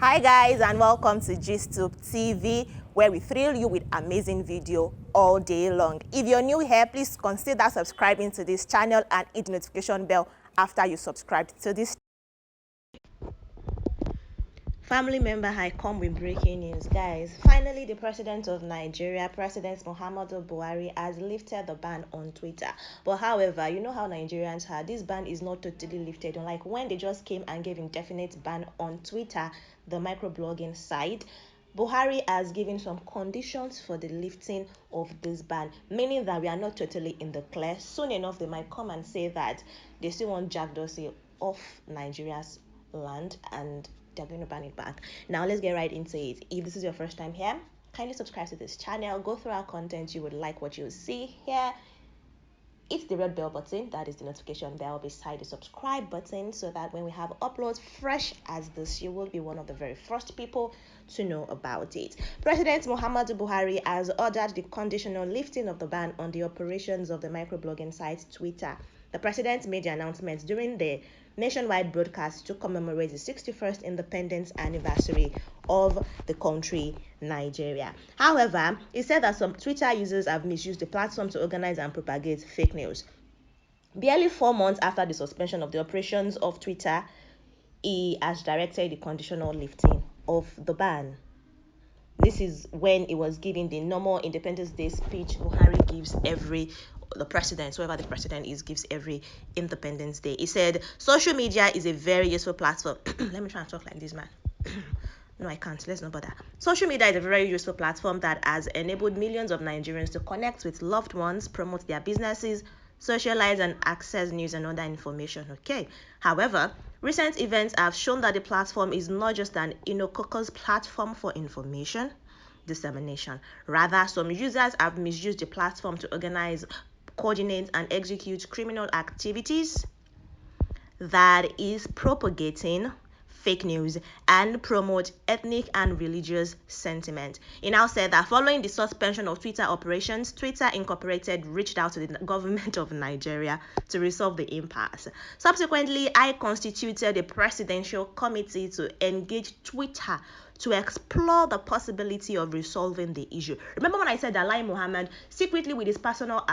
Hi guys, and welcome to GISTUBE TV, where we thrill you with amazing video all day long. If you're new here, please consider subscribing to this channel and hit the notification bell after you subscribe to this. Family member, I come with breaking news, guys. Finally, the president of Nigeria, President Muhammadu Buhari, has lifted the ban on Twitter. But however, you know how Nigerians are. This ban is not totally lifted. Unlike when they just came and gave indefinite ban on Twitter, the microblogging site, Buhari has given some conditions for the lifting of this ban, meaning that we are not totally in the clear. Soon enough, they might come and say that they still want Jack Dorsey off Nigeria's land and they're going to ban it back. Now let's get right into it. If this is your first time here, kindly subscribe to this channel. Go through our content. You would like what you see here. Hit the red bell button, that is the notification bell beside the subscribe button, so that when we have uploads fresh as this, you will be one of the very first people to know about it. President Muhammadu Buhari has ordered the conditional lifting of the ban on the operations of the microblogging site Twitter. The president made the announcement during the nationwide broadcast to commemorate the 61st independence anniversary of the country, Nigeria. However, he said that some Twitter users have misused the platform to organize and propagate fake news. Barely 4 months after the suspension of the operations of Twitter, he has directed the conditional lifting of the ban. This is when he was giving the normal Independence Day speech Buhari gives the president, whoever the president is, gives every Independence Day. He said, social media is a very useful platform. Let me try and talk like this, man. No, I can't. Let's not bother. Social media is a very useful platform that has enabled millions of Nigerians to connect with loved ones, promote their businesses, socialize, and access news and other information. Okay. However, recent events have shown that the platform is not just an innocuous platform for information dissemination. Rather, some users have misused the platform to organize, coordinate, and execute criminal activities that is propagating fake news and promote ethnic and religious sentiment. He now said that following the suspension of Twitter operations, Twitter Incorporated reached out to the government of Nigeria to resolve the impasse. Subsequently, I constituted a presidential committee to engage Twitter to explore the possibility of resolving the issue. Remember when I said that Lai Mohammed, secretly with his personal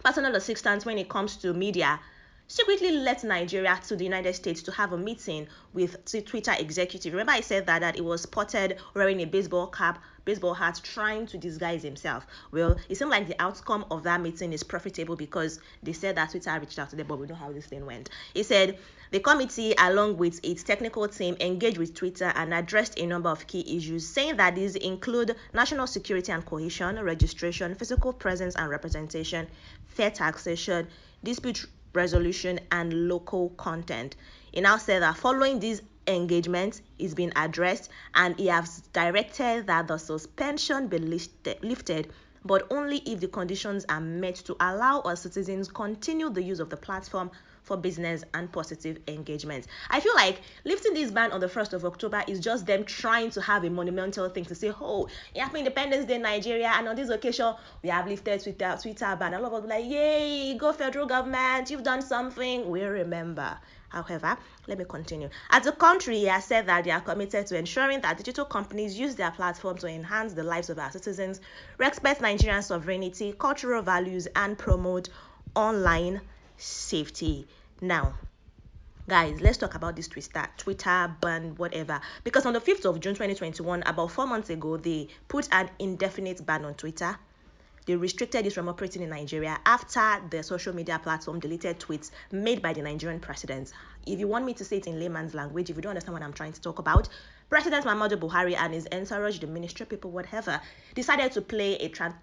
assistance when it comes to media, secretly left Nigeria to the United States to have a meeting with the Twitter executive. Remember I said that it was spotted wearing a baseball hat, trying to disguise himself. Well, it seemed like the outcome of that meeting is profitable because they said that Twitter reached out to them, but we know how this thing went. He said the committee, along with its technical team, engaged with Twitter and addressed a number of key issues, saying that these include national security and cohesion, registration, physical presence and representation, fair taxation, dispute resolution, and local content. He now said that following these engagements is being addressed, and he has directed that the suspension be lifted, but only if the conditions are met to allow our citizens continue the use of the platform for business and positive engagement. I feel like lifting this ban on the 1st of October is just them trying to have a monumental thing to say, oh, Happy Independence Day, Nigeria, and on this occasion, we have lifted Twitter ban. A lot of people be like, yay, go federal government, you've done something, we remember. However, let me continue. As a country, he has said that they are committed to ensuring that digital companies use their platform to enhance the lives of our citizens, respect Nigerian sovereignty, cultural values, and promote online safety. Now, guys, let's talk about this Twitter ban, whatever. Because on the 5th of June 2021, about 4 months ago, they put an indefinite ban on Twitter. They restricted it from operating in Nigeria after the social media platform deleted tweets made by the Nigerian president. If you want me to say it in layman's language, if you don't understand what I'm trying to talk about, President Muhammadu Buhari and his entourage, the ministry people, whatever, decided to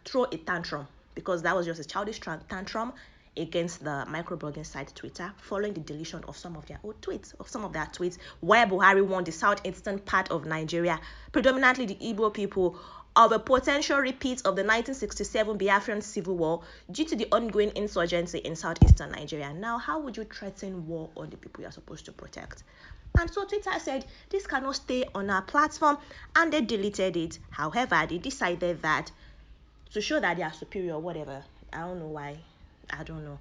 throw a tantrum, because that was just a childish tantrum against the microblogging site Twitter, following the deletion of some of their tweets, where Buhari warned the southeastern part of Nigeria, predominantly the Igbo people, of a potential repeat of the 1967 Biafran civil war due to the ongoing insurgency in southeastern Nigeria. Now, how would you threaten war on the people you're supposed to protect? And so Twitter said, this cannot stay on our platform, and they deleted it. However, they decided that to show that they are superior, whatever, I don't know why, I don't know,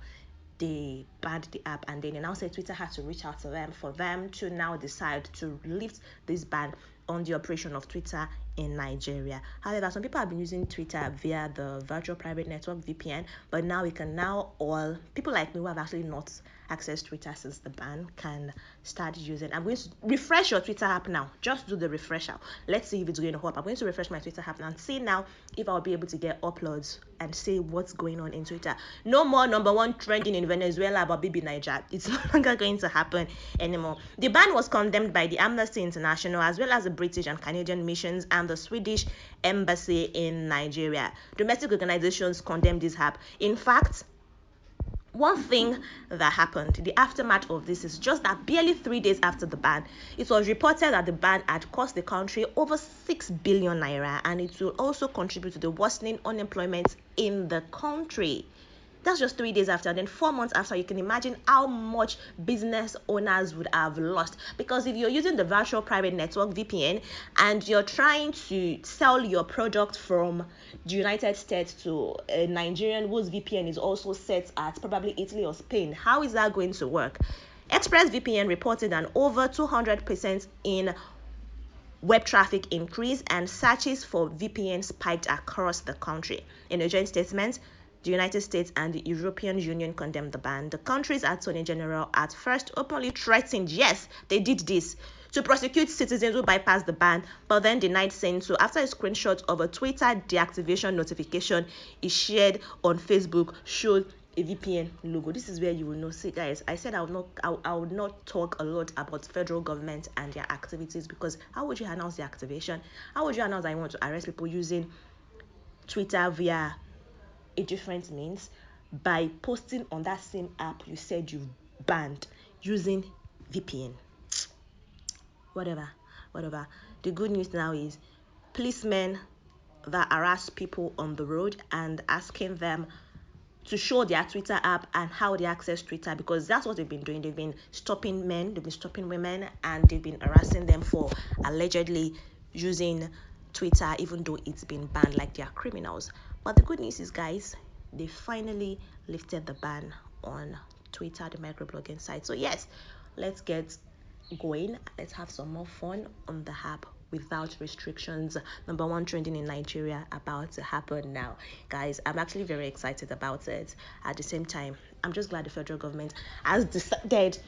they banned the app, and then they now said Twitter had to reach out to them for them to now decide to lift this ban on the operation of Twitter in Nigeria. However, some people have been using Twitter via the virtual private network VPN, but now we can all people like me who have actually not accessed Twitter since the ban can start using. I'm going to refresh your Twitter app now. Just do the refresher. Let's see if it's going to help. I'm going to refresh my Twitter app now and see now if I'll be able to get uploads and see what's going on in Twitter. No more #1 trending in Venezuela about Bibi Niger. It's no longer going to happen anymore. The ban was condemned by the Amnesty International as well as the British and Canadian missions and the Swedish embassy in Nigeria. Domestic organizations condemned this app. In fact, one thing that happened, the aftermath of this, is just that barely 3 days after the ban, it was reported that the ban had cost the country over 6 billion naira, and it will also contribute to the worsening unemployment in the country. That's just 3 days after. Then 4 months after, you can imagine how much business owners would have lost. Because if you're using the virtual private network VPN and you're trying to sell your product from the United States to a Nigerian whose VPN is also set at probably Italy or Spain, how is that going to work? ExpressVPN reported an over 200% in web traffic increase, and searches for VPN spiked across the country. In a joint statement, the United States and the European Union condemned the ban. The country's Attorney General at first openly threatened, yes, they did this, to prosecute citizens who bypassed the ban, but then denied saying so after a screenshot of a Twitter deactivation notification he shared on Facebook showed a VPN logo. This is where you will know. See, guys, I said I would not talk a lot about federal government and their activities, because how would you announce the activation? How would you announce that you want to arrest people using Twitter via a different means? By posting on that same app you said you banned using VPN. Whatever. The good news now is policemen that harass people on the road and asking them to show their Twitter app and how they access Twitter, because that's what they've been doing. They've been stopping men, they've been stopping women, and they've been harassing them for allegedly using Twitter even though it's been banned, like they are criminals. But the good news is, guys, they finally lifted the ban on Twitter, the microblogging site. So yes, let's get going. Let's have some more fun on the app without restrictions. #1 trending in Nigeria about to happen now. Guys, I'm actually very excited about it. At the same time, I'm just glad the federal government has decided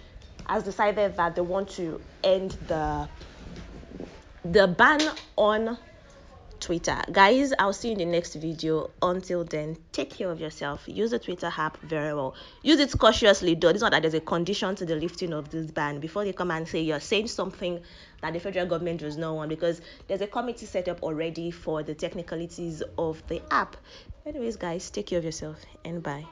that they want to end the ban on Twitter. Guys, I'll see you in the next video. Until then, take care of yourself. Use the Twitter app very well. Use it cautiously though. It's not that there's a condition to the lifting of this ban before they come and say you're saying something that the federal government does not want, because there's a committee set up already for the technicalities of the app. Anyways, guys, take care of yourself and bye.